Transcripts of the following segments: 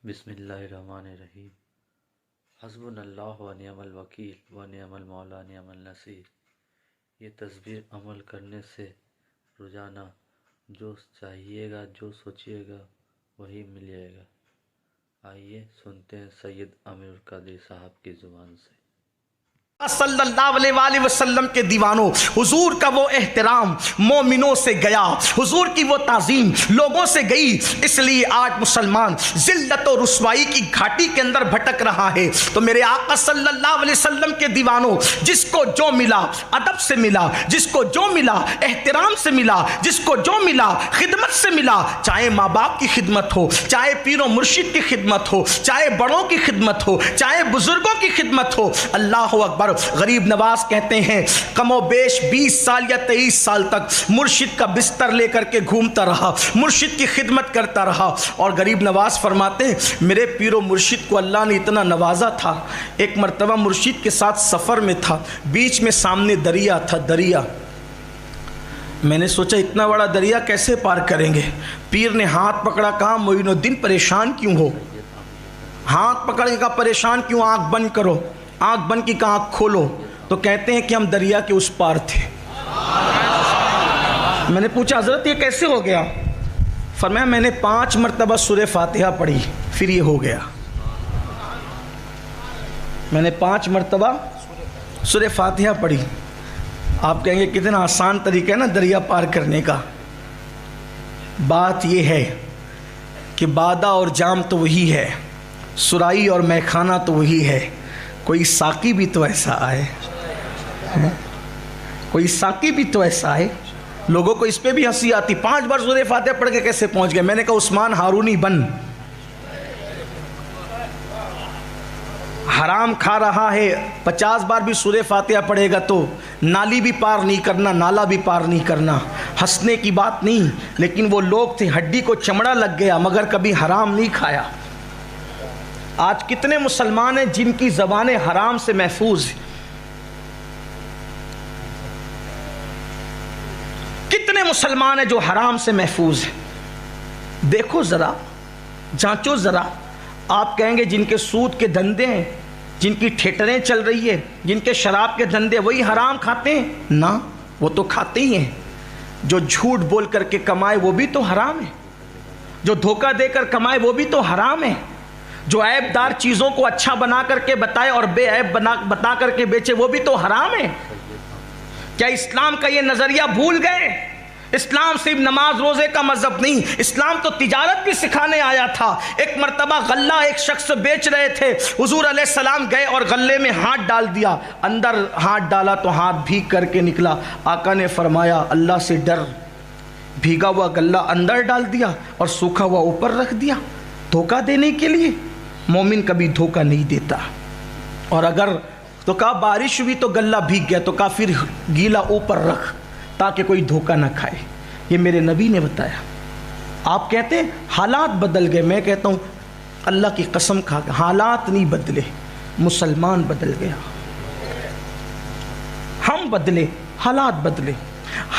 بسم اللہ الرحمن الرحیم۔ حسبنا اللہ و نعم الوکیل و نعم المولا نعم النصیر۔ یہ تصویر عمل کرنے سے روزانہ جو چاہیے گا، جو سوچیے گا وہی مل جائے گا۔ آئیے سنتے ہیں سید امیر القادری صاحب کی زبان سے۔ صلی اللہ علیہ وآلہ وسلم کے دیوانوں، حضور کا وہ احترام مومنوں سے گیا، حضور کی وہ تعظیم لوگوں سے گئی، اس لیے آج مسلمان ذلت و رسوائی کی گھاٹی کے اندر بھٹک رہا ہے۔ تو میرے آقا صلی اللہ علیہ وسلم کے دیوانوں، جس کو جو ملا ادب سے ملا، جس کو جو ملا احترام سے ملا، جس کو جو ملا خدمت سے ملا، چاہے ماں باپ کی خدمت ہو، چاہے پیر و مرشد کی خدمت ہو، چاہے بڑوں کی خدمت ہو، چاہے بزرگوں کی خدمت ہو، اللہ اکبر۔ غریب نواز کہتے ہیں کم و بیش 20 سال یا 23 سال تک مرشد کا بستر لے کر کے گھومتا رہا، مرشد کی خدمت کرتا رہا، اور غریب نواز فرماتے ہیں میرے پیر و مرشد کو اللہ نے اتنا نوازا تھا، ایک مرتبہ مرشد کے ساتھ سفر میں تھا، بیچ میں سامنے دریا تھا، دریا، میں نے سوچا اتنا بڑا دریا کیسے پار کریں گے؟ پیر نے ہاتھ پکڑا، کہا معین الدین پریشان کیوں ہو؟ ہاتھ پکڑ کے کہا پریشان کیوں؟ آنکھ بند کرو، آنکھ بند کی کہا آنکھ کھولو، تو کہتے ہیں کہ ہم دریا کے اس پار تھے۔ میں نے پوچھا حضرت یہ کیسے ہو گیا؟ فرمایا میں نے 5 مرتبہ سورہ فاتحہ پڑھی پھر یہ ہو گیا۔ میں نے 5 مرتبہ سورہ فاتحہ پڑھی۔ آپ کہیں گے کتنا آسان طریقہ ہے نا دریا پار کرنے کا۔ بات یہ ہے کہ بادہ اور جام تو وہی ہے، سرائی اور میخانہ تو وہی ہے، کوئی ساقی بھی تو ایسا آئے، کوئی ساقی بھی تو ایسا آئے۔ لوگوں کو اس پہ بھی ہنسی آتی، 5 بار سورہ فاتحہ پڑھ کے کیسے پہنچ گئے؟ میں نے کہا عثمان ہارونی بن، حرام کھا رہا ہے، 50 بار بھی سورہ فاتحہ پڑھے گا تو نالی بھی پار نہیں کرنا، نالا بھی پار نہیں کرنا۔ ہنسنے کی بات نہیں، لیکن وہ لوگ تھے ہڈی کو چمڑا لگ گیا مگر کبھی حرام نہیں کھایا۔ آج کتنے مسلمان ہیں جن کی زبانیں حرام سے محفوظ ہیں؟ کتنے مسلمان ہیں جو حرام سے محفوظ ہیں؟ دیکھو ذرا، جانچو ذرا۔ آپ کہیں گے جن کے سود کے دھندے ہیں، جن کی تھیٹریں چل رہی ہے، جن کے شراب کے دھندے، وہی حرام کھاتے ہیں؟ نہ، وہ تو کھاتے ہی ہیں۔ جو جھوٹ بول کر کے کمائے وہ بھی تو حرام ہے، جو دھوکہ دے کر کمائے وہ بھی تو حرام ہے، جو عیب دار چیزوں کو اچھا بنا کر کے بتائے اور بے عیب بتا کر کے بیچے وہ بھی تو حرام ہے۔ کیا اسلام کا یہ نظریہ بھول گئے؟ اسلام صرف نماز روزے کا مذہب نہیں، اسلام تو تجارت بھی سکھانے آیا تھا۔ ایک مرتبہ غلہ ایک شخص بیچ رہے تھے، حضور علیہ السلام گئے اور غلے میں ہاتھ ڈال دیا، اندر ہاتھ ڈالا تو ہاتھ بھیگ کر کے نکلا۔ آقا نے فرمایا اللہ سے ڈر، بھیگا ہوا غلہ اندر ڈال دیا اور سوکھا ہوا اوپر رکھ دیا، دھوکہ دینے کے لیے۔ مومن کبھی دھوکہ نہیں دیتا۔ اور اگر تو کہا بارش ہوئی تو غلہ بھیگ گیا، تو کہا پھر گیلا اوپر رکھ تاکہ کوئی دھوکہ نہ کھائے۔ یہ میرے نبی نے بتایا۔ آپ کہتے ہیں حالات بدل گئے، میں کہتا ہوں اللہ کی قسم کھا کے حالات نہیں بدلے، مسلمان بدل گیا۔ ہم بدلے، حالات بدلے،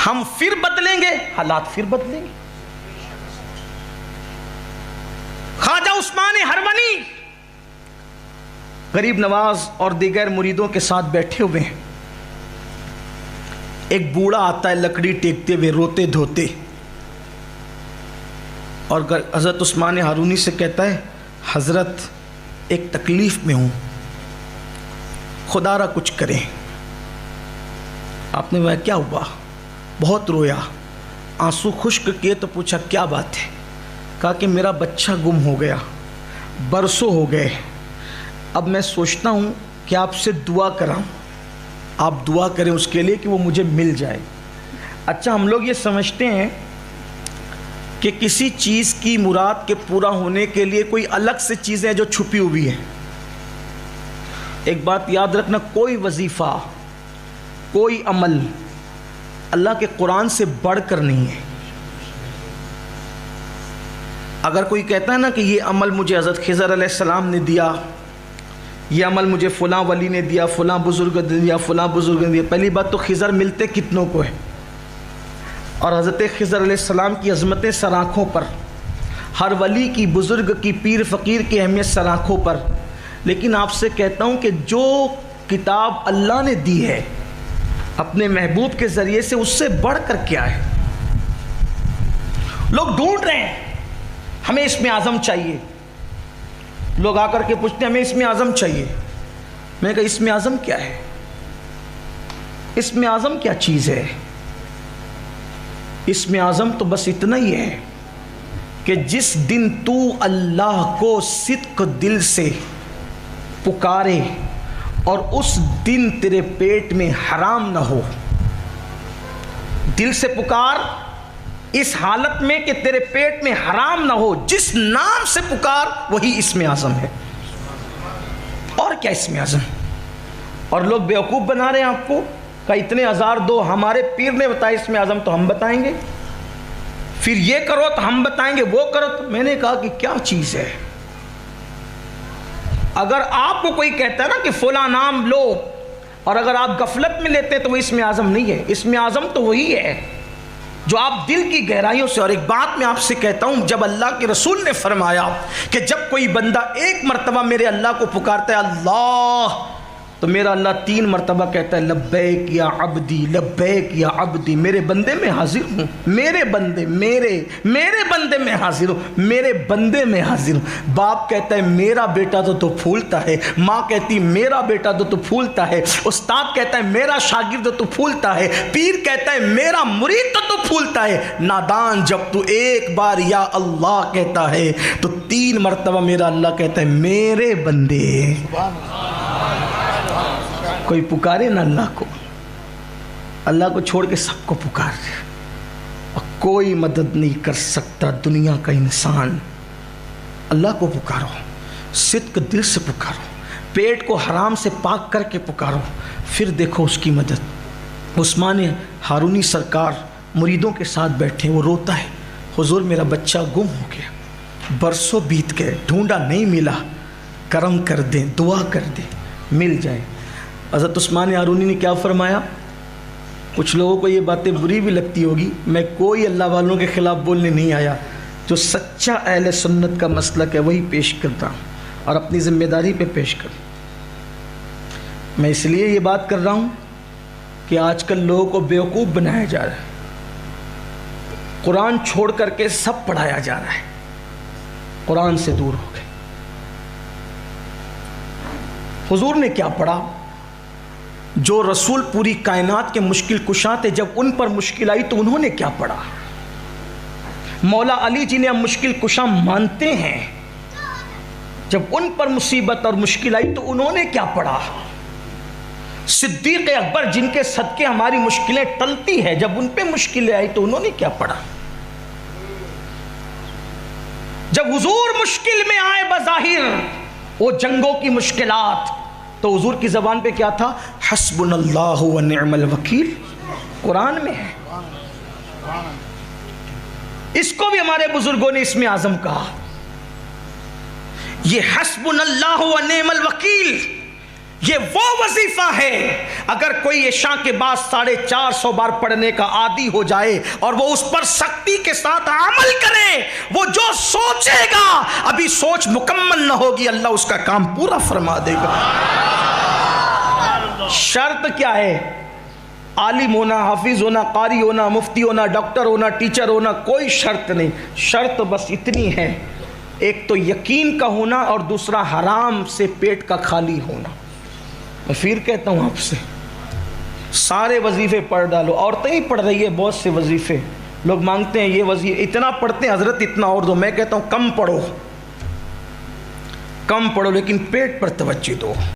ہم پھر بدلیں گے، حالات پھر بدلیں گے۔ خواجہ عثمان ہرونی غریب نواز اور دیگر مریدوں کے ساتھ بیٹھے ہوئے ہیں، ایک بوڑھا آتا ہے لکڑی ٹیکتے ہوئے روتے دھوتے، اور حضرت عثمان ہارونی سے کہتا ہے حضرت ایک تکلیف میں ہوں، خدا را کچھ کریں۔ آپ نے کہا کیا ہوا؟ بہت رویا، آنسو خشک کیے تو پوچھا کیا بات ہے؟ کہا کہ میرا بچہ گم ہو گیا، برسوں ہو گئے، اب میں سوچتا ہوں کہ آپ سے دعا کراؤں، آپ دعا کریں اس کے لیے کہ وہ مجھے مل جائے۔ اچھا ہم لوگ یہ سمجھتے ہیں کہ کسی چیز کی مراد کے پورا ہونے کے لیے کوئی الگ سے چیزیں جو چھپی ہوئی ہیں۔ ایک بات یاد رکھنا، کوئی وظیفہ، کوئی عمل اللہ کے قرآن سے بڑھ کر نہیں ہے۔ اگر کوئی کہتا ہے نا کہ یہ عمل مجھے حضرت خضر علیہ السلام نے دیا، یہ عمل مجھے فلاں ولی نے دیا، فلاں بزرگ نے دیا، فلاں بزرگ نے دیا، پہلی بات تو خضر ملتے کتنوں کو ہے؟ اور حضرت خضر علیہ السلام کی عظمتیں سر آنکھوں پر، ہر ولی کی، بزرگ کی، پیر فقیر کی اہمیت سر آنکھوں پر، لیکن آپ سے کہتا ہوں کہ جو کتاب اللہ نے دی ہے اپنے محبوب کے ذریعے سے، اس سے بڑھ کر کیا ہے؟ لوگ ڈھونڈ رہے ہیں ہمیں اسم اعظم چاہیے، لوگ آ کر کے پوچھتے ہیں ہمیں اسم اعظم چاہیے. میں نے کہا اسم اعظم کیا ہے؟ اسم اعظم کیا چیز ہے؟ اسم اعظم تو بس اتنا ہی ہے کہ جس دن تو اللہ کو صدق دل سے پکارے اور اس دن تیرے پیٹ میں حرام نہ ہو. دل سے پکار اس حالت میں کہ تیرے پیٹ میں حرام نہ ہو، جس نام سے پکار وہی اسم اعظم ہے. اور کیا اسم اعظم؟ اور لوگ بیوقوف بنا رہے ہیں آپ کو کہ اتنے ہزار دو، ہمارے پیر نے بتایا اسم اعظم تو ہم بتائیں گے، پھر یہ کرو تو ہم بتائیں گے، وہ کرو تو. میں نے کہا کہ کیا چیز ہے؟ اگر آپ کو کوئی کہتا ہے نا کہ فلاں نام لو، اور اگر آپ غفلت میں لیتے ہیں تو وہ اسم اعظم نہیں ہے. اسم اعظم تو وہی ہے جو آپ دل کی گہرائیوں سے. اور ایک بات میں آپ سے کہتا ہوں، جب اللہ کے رسول نے فرمایا کہ جب کوئی بندہ ایک مرتبہ میرے اللہ کو پکارتا ہے اللہ، تو میرا اللہ 3 مرتبہ کہتا ہے لبیک یا عبدی، لبیک یا عبدی، میرے بندے میں حاضر ہوں، میرے بندے، میرے بندے میں حاضر ہوں، میرے بندے میں حاضر ہوں. باپ کہتا ہے میرا بیٹا تو پھولتا ہے، ماں کہتی میرا بیٹا تو پھولتا ہے، استاد کہتا ہے میرا شاگرد تو پھولتا ہے، پیر کہتا ہے میرا مرید تو پھولتا ہے. نادان جب تو ایک بار یا اللہ کہتا ہے تو 3 مرتبہ میرا اللہ کہتا ہے میرے بندے. کوئی پکارے نا اللہ کو، اللہ کو چھوڑ کے سب کو پکار رہے، اور کوئی مدد نہیں کر سکتا دنیا کا انسان. اللہ کو پکارو، صدق دل سے پکارو، پیٹ کو حرام سے پاک کر کے پکارو، پھر دیکھو اس کی مدد. عثمان ہارونی سرکار مریدوں کے ساتھ بیٹھے، وہ روتا ہے حضور میرا بچہ گم ہو گیا، برسوں بیت گئے، ڈھونڈا نہیں ملا، کرم کر دیں، دعا کر دیں مل جائے. حضرت عثمان ہارونی نے کیا فرمایا؟ کچھ لوگوں کو یہ باتیں بری بھی لگتی ہوگی، میں کوئی اللہ والوں کے خلاف بولنے نہیں آیا، جو سچا اہل سنت کا مسلک ہے وہی پیش کرتا ہوں اور اپنی ذمہ داری پہ پیش کروں. میں اس لیے یہ بات کر رہا ہوں کہ آج کل لوگوں کو بیوقوف بنایا جا رہا ہے، قرآن چھوڑ کر کے سب پڑھایا جا رہا ہے، قرآن سے دور ہو گئے. حضور نے کیا پڑھا؟ جو رسول پوری کائنات کے مشکل کشا تھے، جب ان پر مشکل آئی تو انہوں نے کیا پڑھا؟ مولا علی جی نے ہم مشکل کشا مانتے ہیں، جب ان پر مصیبت اور مشکل آئی تو انہوں نے کیا پڑھا؟ صدیق اکبر جن کے صدقے ہماری مشکلیں ٹلتی ہیں، جب ان پہ مشکلیں آئی تو انہوں نے کیا پڑھا؟ جب حضور مشکل میں آئے بظاہر وہ جنگوں کی مشکلات، تو حضور کی زبان پہ کیا تھا؟ حسبنا اللہ و نعم الوکیل. قرآن میں ہے. اس کو بھی ہمارے بزرگوں نے اسم اعظم کہا. یہ حسبنا اللہ و نعم الوکیل، یہ وہ وظیفہ ہے اگر کوئی عشاء کے بعد 450 بار پڑھنے کا عادی ہو جائے اور وہ اس پر سختی کے ساتھ عمل کرے، وہ جو سوچے گا ابھی سوچ مکمل نہ ہوگی، اللہ اس کا کام پورا فرما دے گا. شرط کیا ہے؟ عالم ہونا، حافظ ہونا، قاری ہونا، مفتی ہونا، ڈاکٹر ہونا، ٹیچر ہونا، کوئی شرط نہیں. شرط بس اتنی ہے، ایک تو یقین کا ہونا اور دوسرا حرام سے پیٹ کا خالی ہونا. میں پھر کہتا ہوں آپ سے، سارے وظیفے پڑھ ڈالو. عورتیں ہی پڑھ رہی ہے بہت سے وظیفے، لوگ مانگتے ہیں یہ وظیفے اتنا پڑھتے ہیں حضرت اتنا اور دو. میں کہتا ہوں کم پڑھو، کم پڑھو لیکن پیٹ پر توجہ دو.